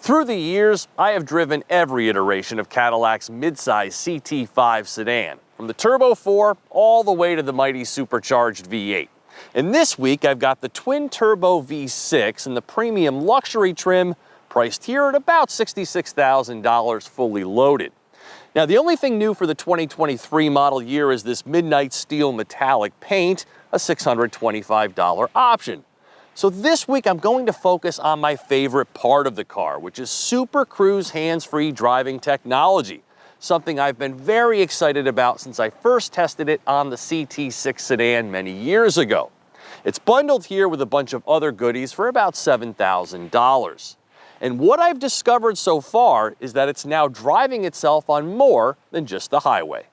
Through the years, I have driven every iteration of Cadillac's midsize CT5 sedan, from the Turbo 4 all the way to the mighty supercharged V8. And this week, I've got the twin-turbo V6 in the premium luxury trim, priced here at about $66,000 fully loaded. Now, the only thing new for the 2023 model year is this midnight steel metallic paint, a $625 option. So this week, I'm going to focus on my favorite part of the car, which is Super Cruise hands-free driving technology, something I've been very excited about since I first tested it on the CT6 sedan many years ago. It's bundled here with a bunch of other goodies for about $7,000. And what I've discovered so far is that it's now driving itself on more than just the highway.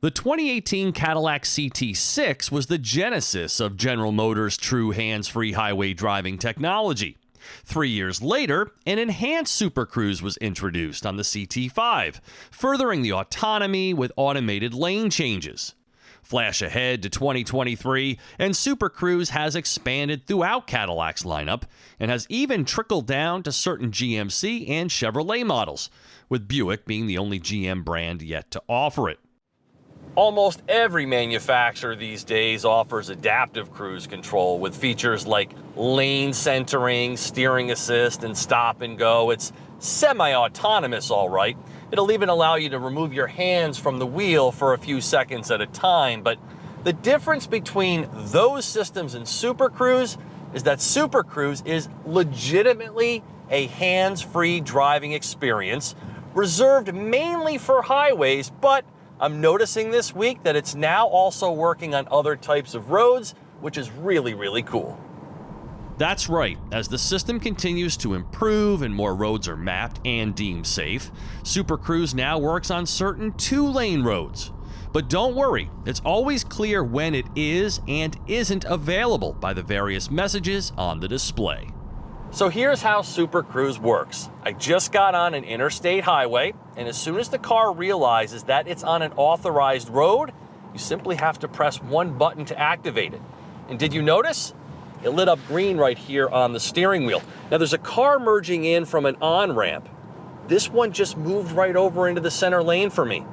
The 2018 Cadillac CT6 was the genesis of General Motors' true hands-free highway driving technology. 3 years later, an enhanced Super Cruise was introduced on the CT5, furthering the autonomy with automated lane changes. Flash ahead to 2023, and Super Cruise has expanded throughout Cadillac's lineup and has even trickled down to certain GMC and Chevrolet models, with Buick being the only GM brand yet to offer it. Almost every manufacturer these days offers adaptive cruise control with features like lane centering, steering assist, and stop and go. It's semi-autonomous, all right. It'll even allow you to remove your hands from the wheel for a few seconds at a time. But the difference between those systems and Super Cruise is that Super Cruise is legitimately a hands-free driving experience reserved mainly for highways, but I'm noticing this week that it's now also working on other types of roads, which is really, really cool. That's right. As the system continues to improve and more roads are mapped and deemed safe, Super Cruise now works on certain two-lane roads. But don't worry, it's always clear when it is and isn't available by the various messages on the display. So here's how Super Cruise works. I just got on an interstate highway, and as soon as the car realizes that it's on an authorized road, you simply have to press one button to activate it. And did you notice? It lit up green right here on the steering wheel. Now there's a car merging in from an on-ramp. This one just moved right over into the center lane for me.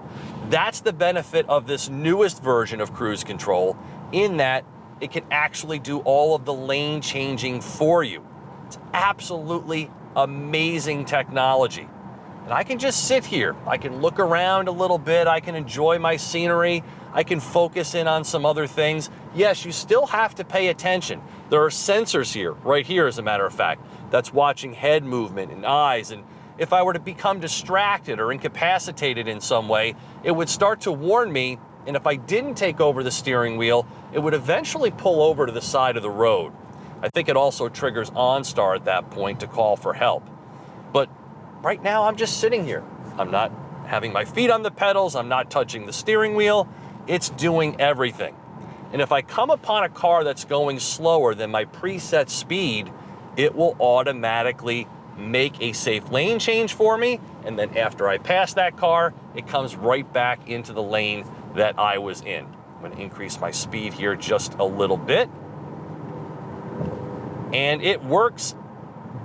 That's the benefit of this newest version of cruise control, in that it can actually do all of the lane changing for you. It's absolutely amazing technology. And I can just sit here. I can look around a little bit. I can enjoy my scenery. I can focus in on some other things. Yes, you still have to pay attention. There are sensors here, right here as a matter of fact, that's watching head movement and eyes. And if I were to become distracted or incapacitated in some way, it would start to warn me. And if I didn't take over the steering wheel, it would eventually pull over to the side of the road. I think it also triggers OnStar at that point to call for help. But right now, I'm just sitting here. I'm not having my feet on the pedals. I'm not touching the steering wheel. It's doing everything. And if I come upon a car that's going slower than my preset speed, it will automatically make a safe lane change for me. And then after I pass that car, it comes right back into the lane that I was in. I'm going to increase my speed here just a little bit. And it works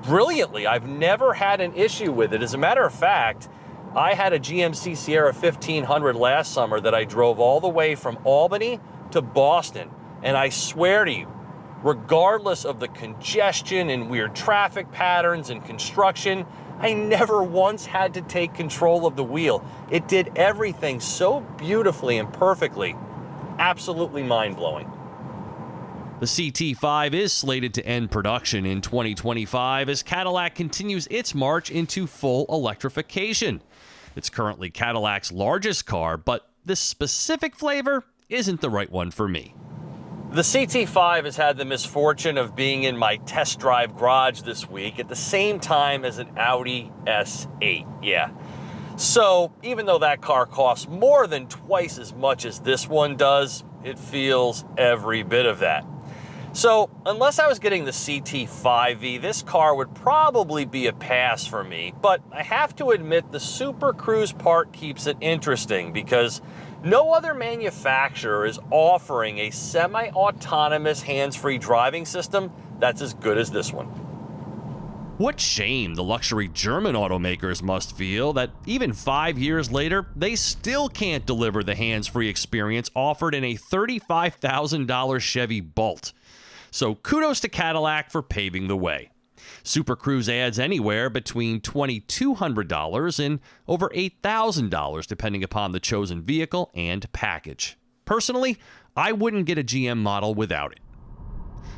brilliantly. I've never had an issue with it. As a matter of fact, I had a GMC Sierra 1500 last summer that I drove all the way from Albany to Boston. And I swear to you, regardless of the congestion and weird traffic patterns and construction, I never once had to take control of the wheel. It did everything so beautifully and perfectly. Absolutely mind-blowing. The CT5 is slated to end production in 2025 as Cadillac continues its march into full electrification. It's currently Cadillac's largest car, but this specific flavor isn't the right one for me. The CT5 has had the misfortune of being in my test drive garage this week at the same time as an Audi S8. Yeah. So even though that car costs more than twice as much as this one does, it feels every bit of that. So unless I was getting the CT5V, this car would probably be a pass for me. But I have to admit the Super Cruise part keeps it interesting because no other manufacturer is offering a semi-autonomous hands-free driving system that's as good as this one. What shame the luxury German automakers must feel that even 5 years later, they still can't deliver the hands-free experience offered in a $35,000 Chevy Bolt. So kudos to Cadillac for paving the way. Super Cruise adds anywhere between $2,200 and over $8,000 depending upon the chosen vehicle and package. Personally, I wouldn't get a GM model without it.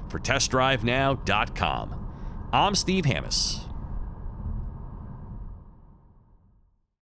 For TestDriveNow.com, I'm Steve Hammis.